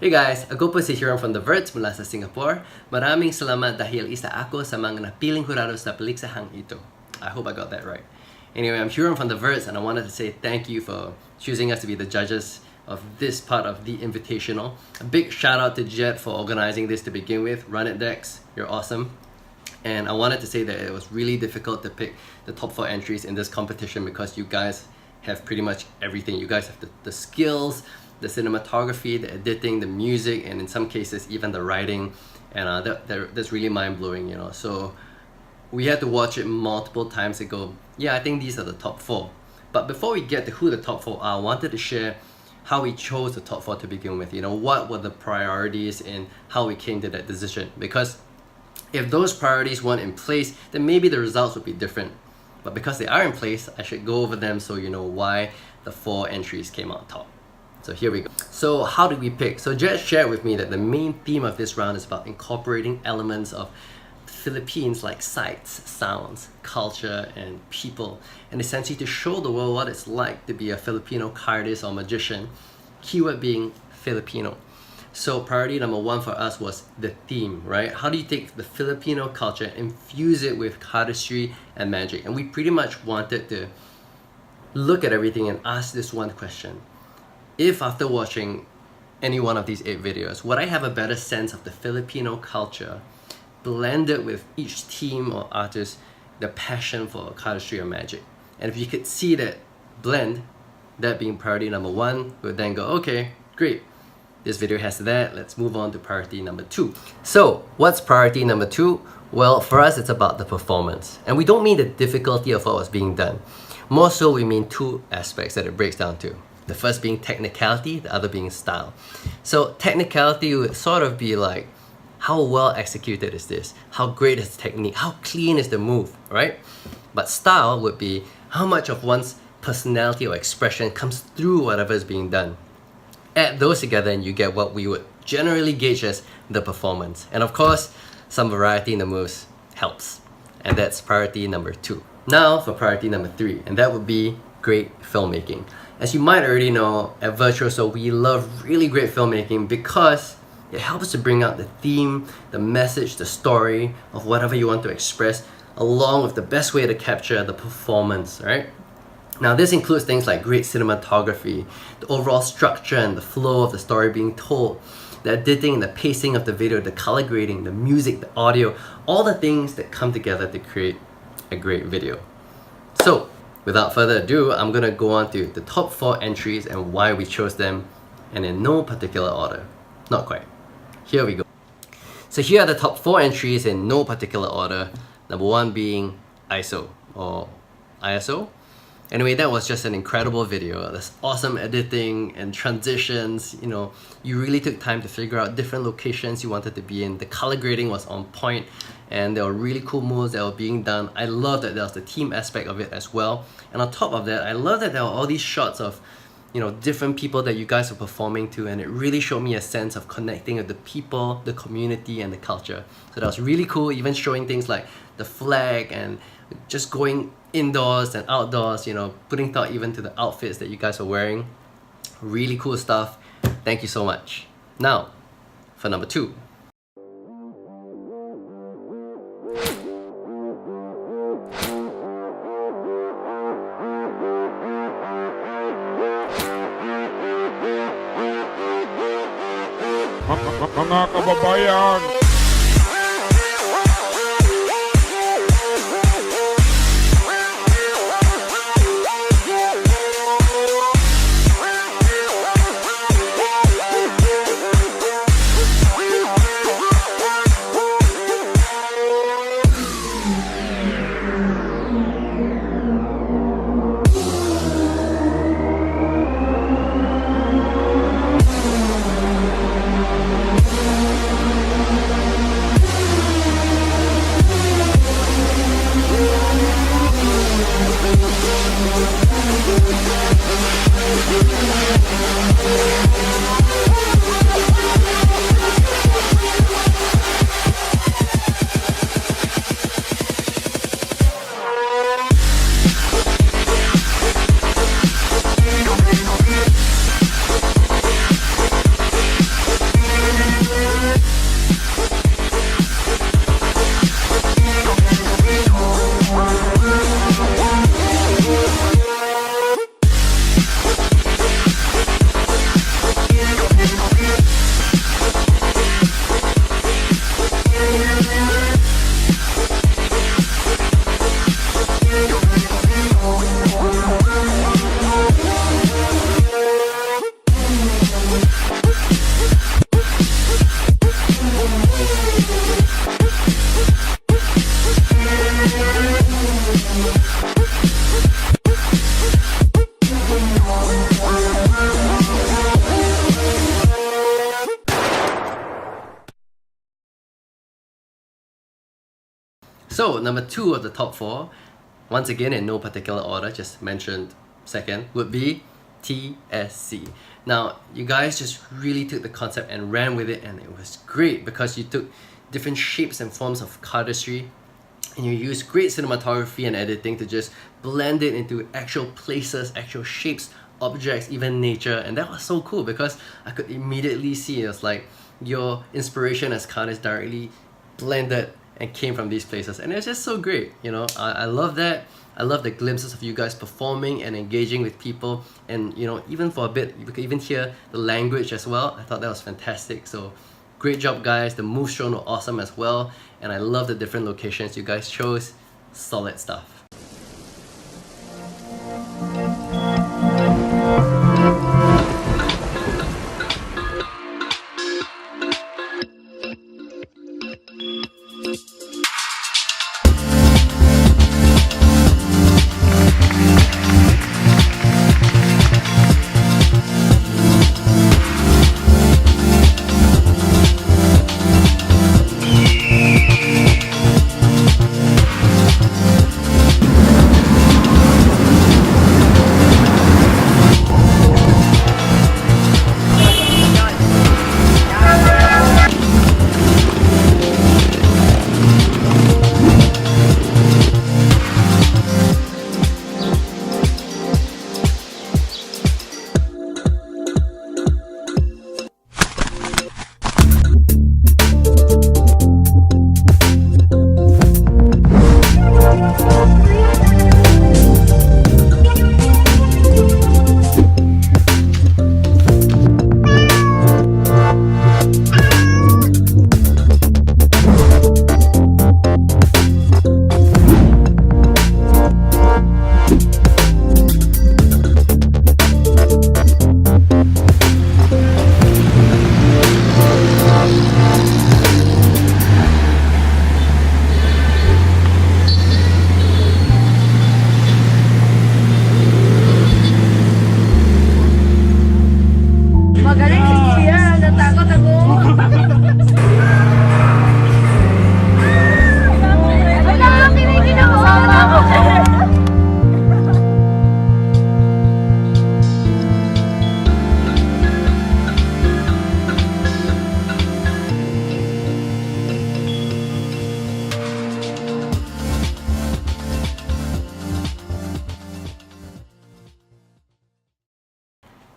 Hey guys, ako po si Huron from the Virts mula sa Singapore. Maraming salamat dahil isa ako sa mga napiling hurado sa paliksahang ito. I hope I got that right. Anyway, I'm Huron from the Virts and I wanted to say thank you for choosing us to be the judges of this part of the Invitational. A big shout out to Jet for organizing this to begin with. Run it Dex, you're awesome. And I wanted to say that it was really difficult to pick the top 4 entries in this competition because you guys have pretty much everything. You guys have the skills, the cinematography, the editing, the music, and in some cases even the writing, and that's really mind-blowing, you know. So we had to watch it multiple times to go, yeah, I think these are the top 4. But before we get to who the top 4 are, I wanted to share how we chose the top 4 to begin with. You know, what were the priorities and how we came to that decision, because if those priorities weren't in place, then maybe the results would be different. But because they are in place, I should go over them so you know why the 4 entries came out top. So here we go. So how did we pick? So Jet shared with me that the main theme of this round is about incorporating elements of Philippines like sights, sounds, culture, and people, and essentially to show the world what it's like to be a Filipino cardist or magician, keyword being Filipino. So priority number 1 for us was the theme, right? How do you take the Filipino culture, infuse it with cardistry and magic? And we pretty much wanted to look at everything and ask this one question. If after watching any one of these 8 videos, would I have a better sense of the Filipino culture blended with each team or artist, the passion for cardistry or magic? And if you could see that blend, that being priority number 1, we would then go, okay, great. This video has that, let's move on to priority number 2. So, what's priority number 2? Well, for us, it's about the performance. And we don't mean the difficulty of what was being done. More so, we mean 2 aspects that it breaks down to. The first being technicality, the other being style. So, technicality would sort of be like, how well executed is this? How great is the technique? How clean is the move, right? But style would be how much of one's personality or expression comes through whatever is being done. Add those together and you get what we would generally gauge as the performance. And of course, some variety in the moves helps. And that's priority number 2. Now for priority number 3, and that would be great filmmaking. As you might already know, at Virtuoso, we love really great filmmaking because it helps to bring out the theme, the message, the story of whatever you want to express, along with the best way to capture the performance, right? Now this includes things like great cinematography, the overall structure and the flow of the story being told, the editing, the pacing of the video, the color grading, the music, the audio, all the things that come together to create a great video. So without further ado, I'm gonna go on to the top 4 entries and why we chose them, and in no particular order. Not quite. Here we go. So here are the top 4 entries in no particular order. Number 1 being ISO or ISO. Anyway, that was just an incredible video. There's awesome editing and transitions. You know, you really took time to figure out different locations you wanted to be in. The color grading was on point, and there were really cool moves that were being done. I love that there was the team aspect of it as well. And on top of that, I love that there were all these shots of, you know, different people that you guys were performing to, and it really showed me a sense of connecting with the people, the community, and the culture. So that was really cool, even showing things like the flag and just going indoors and outdoors, you know, putting thought even to the outfits that you guys are wearing. Really cool stuff. Thank you so much. Now, for number 2. Mga kababayan, So number 2 of the top 4, once again in no particular order, just mentioned second, would be TSC. Now, you guys just really took the concept and ran with it, and it was great because you took different shapes and forms of cardistry and you used great cinematography and editing to just blend it into actual places, actual shapes, objects, even nature. And that was so cool because I could immediately see it was like your inspiration as cardists directly blended and came from these places, and it's just so great. You know, I love that. I love the glimpses of you guys performing and engaging with people, and you know, even for a bit you could even hear the language as well. I thought that was fantastic. So great job, guys. The moves shown were awesome as well, and I love the different locations you guys chose. Solid stuff.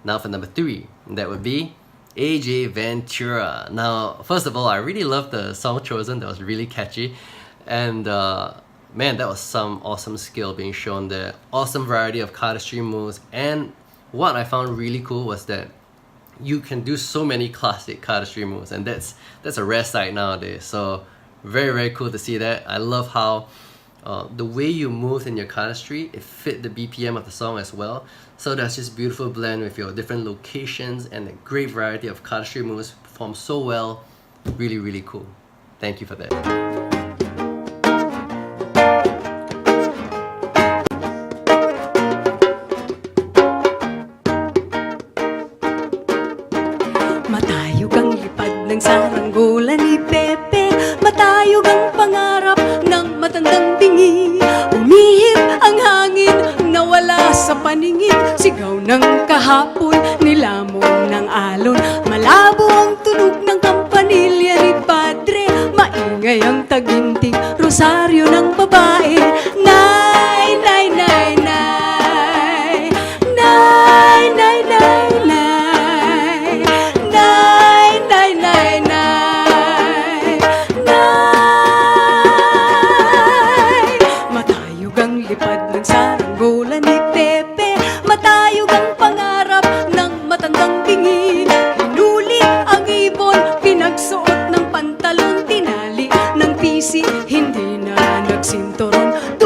Now for number 3, that would be AJ Ventura. Now, first of all, I really love the song chosen. That was really catchy, and man, that was some awesome skill being shown there. Awesome variety of cardistry moves, and what I found really cool was that you can do so many classic cardistry moves, and that's a rare sight nowadays. So very cool to see that. I love how the way you moved in your cardistry, it fit the BPM of the song as well. So that's just beautiful blend with your different locations and a great variety of cardistry moves performed so well. Really cool. Thank you for that. Matayog ang lipad ng saranggola ni Pepe, matayog ang pangarap ng matandang bingi. Umihip ang hangin, nawala sa paningin, sigaw ng kahapon, nilamon ng alon. Malabo ang tunog ng kampanilya ni Padre, maingay ang taginting, rosaryo ng babae. Nay, nay, nay, nay, nay, nay, nay, nay, nay, nay, nay, nay, nay. Matayog ang lipad ng saranggola ni Pepe, matayog ang pangarap ng matandang bingi. Hinuli ang ibon, pinagsuot ng pantalon, tinali ng pisi, hindi na nagsinturon.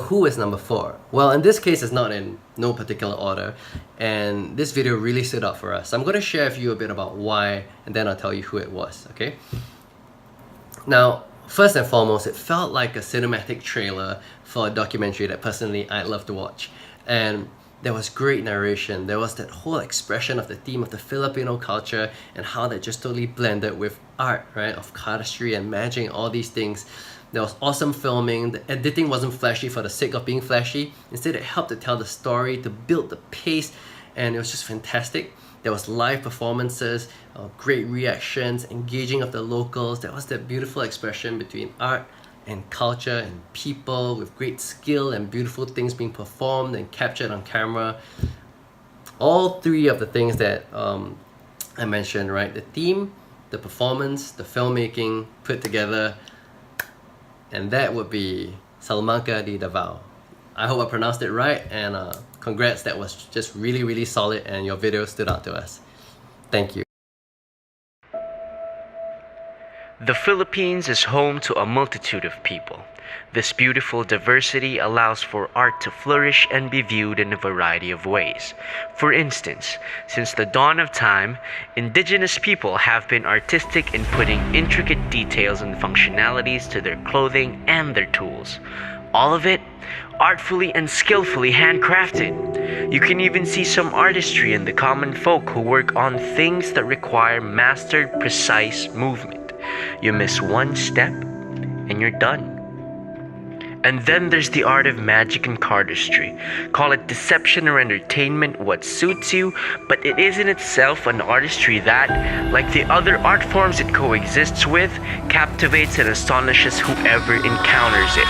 who is number 4? Well, in this case, it's not in no particular order, and this video really stood out for us. I'm going to share with you a bit about why, and then I'll tell you who it was, okay? Now, first and foremost, it felt like a cinematic trailer for a documentary that personally I'd love to watch. And there was great narration, there was that whole expression of the theme of the Filipino culture and how that just totally blended with art, right? Of cardistry and magic and all these things. There was awesome filming, the editing wasn't flashy for the sake of being flashy. Instead, it helped to tell the story, to build the pace, and it was just fantastic. There was live performances, great reactions, engaging of the locals. There was that beautiful expression between art and culture and people with great skill and beautiful things being performed and captured on camera. All three of the things that I mentioned, right? The theme, the performance, the filmmaking put together, and that would be Salamanca de Davao. I hope I pronounced it right, and congrats, that was just really, really solid, and your video stood out to us. Thank you. The Philippines is home to a multitude of people. This beautiful diversity allows for art to flourish and be viewed in a variety of ways. For instance, since the dawn of time, indigenous people have been artistic in putting intricate details and functionalities to their clothing and their tools. All of it artfully and skillfully handcrafted. You can even see some artistry in the common folk who work on things that require mastered, precise movement. You miss one step and you're done. And then there's the art of magic and cardistry. Call it deception or entertainment, what suits you, but it is in itself an artistry that, like the other art forms it coexists with, captivates and astonishes whoever encounters it.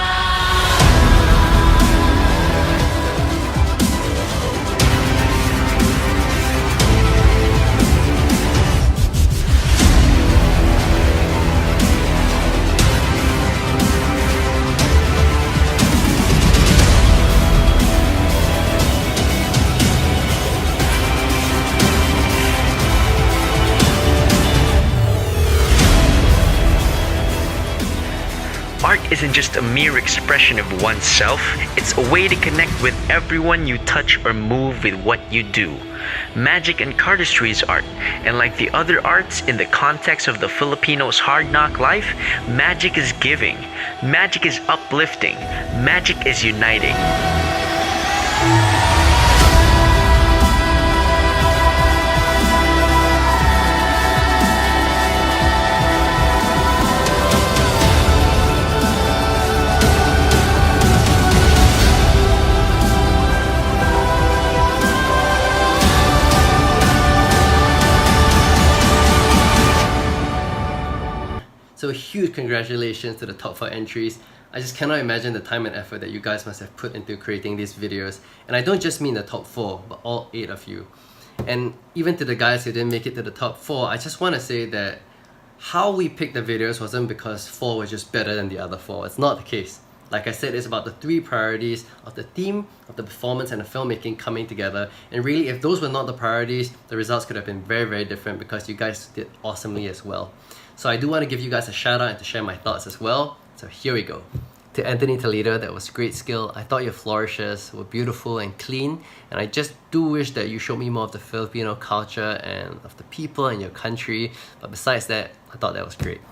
Art isn't just a mere expression of oneself, it's a way to connect with everyone you touch or move with what you do. Magic and cardistry is art, and like the other arts in the context of the Filipinos' hard-knock life, magic is giving, magic is uplifting, magic is uniting. So huge congratulations to the top 4 entries. I just cannot imagine the time and effort that you guys must have put into creating these videos. And I don't just mean the top 4, but all 8 of you. And even to the guys who didn't make it to the top 4, I just want to say that how we picked the videos wasn't because 4 was just better than the other 4. It's not the case. Like I said, it's about the 3 priorities of the theme, of the performance, and the filmmaking coming together. And really, if those were not the priorities, the results could have been very, very different because you guys did awesomely as well. So I do want to give you guys a shout out and to share my thoughts as well. So here we go. To Anthony Toledo, that was great skill. I thought your flourishes were beautiful and clean, and I just do wish that you showed me more of the Filipino culture and of the people and your country. But besides that, I thought that was great.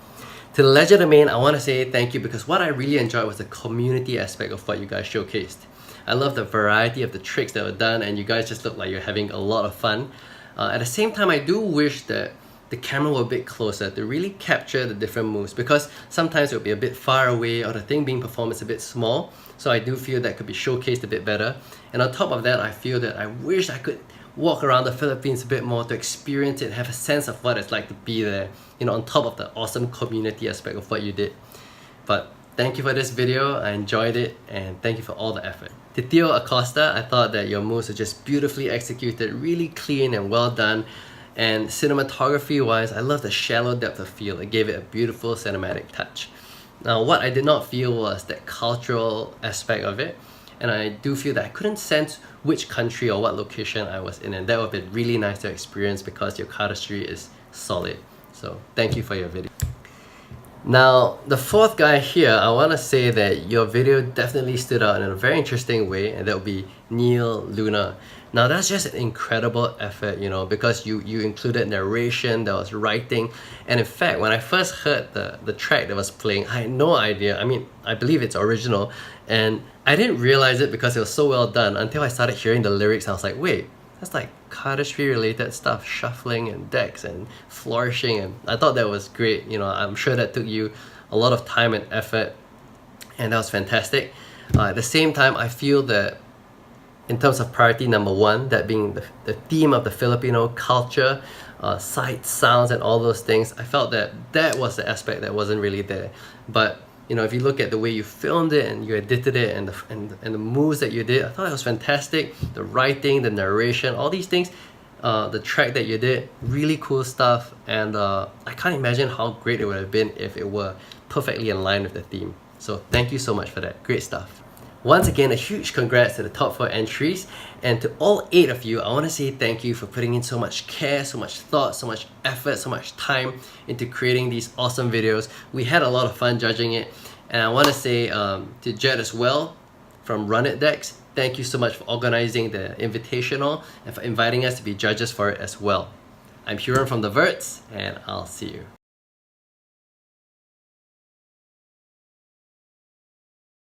To the Legend of Maine, I want to say thank you because what I really enjoyed was the community aspect of what you guys showcased. I love the variety of the tricks that were done, and you guys just look like you're having a lot of fun. At the same time, I do wish that the camera were a bit closer to really capture the different moves, because sometimes it will be a bit far away or the thing being performed is a bit small. So I do feel that could be showcased a bit better. And on top of that, I feel that I wish I could walk around the Philippines a bit more to experience it, have a sense of what it's like to be there, you know, on top of the awesome community aspect of what you did. But thank you for this video, I enjoyed it, and thank you for all the effort. To Theo Acosta, I thought that your moves were just beautifully executed, really clean and well done. And cinematography wise, I love the shallow depth of field. It gave it a beautiful cinematic touch. Now, what I did not feel was that cultural aspect of it. And I do feel that I couldn't sense which country or what location I was in. And that would have been really nice to experience because your cardistry is solid. So thank you for your video. Now, the fourth guy here, I want to say that your video definitely stood out in a very interesting way, and that would be Neil Luna. Now, that's just an incredible effort, you know, because you included narration, there was writing, and in fact, when I first heard the track that was playing, I had no idea. I mean, I believe it's original, and I didn't realize it because it was so well done until I started hearing the lyrics. I was like, wait, that's like cardistry related stuff, shuffling and decks and flourishing, and I thought that was great. You know, I'm sure that took you a lot of time and effort, and that was fantastic. At the same time, I feel that in terms of priority number one, that being the theme of the Filipino culture, sights, sounds, and all those things, I felt that that was the aspect that wasn't really there. But you know, if you look at the way you filmed it and you edited it and the moves that you did, I thought it was fantastic. The writing, the narration, all these things, the track that you did, really cool stuff. And I can't imagine how great it would have been if it were perfectly in line with the theme. So thank you so much for that. Great stuff. Once again, a huge congrats to the top 4 entries, and to all 8 of you, I want to say thank you for putting in so much care, so much thought, so much effort, so much time into creating these awesome videos. We had a lot of fun judging it, and I want to say to Jed as well from Run It Decks, thank you so much for organizing the Invitational and for inviting us to be judges for it as well. I'm Huron from the Virts, and I'll see you.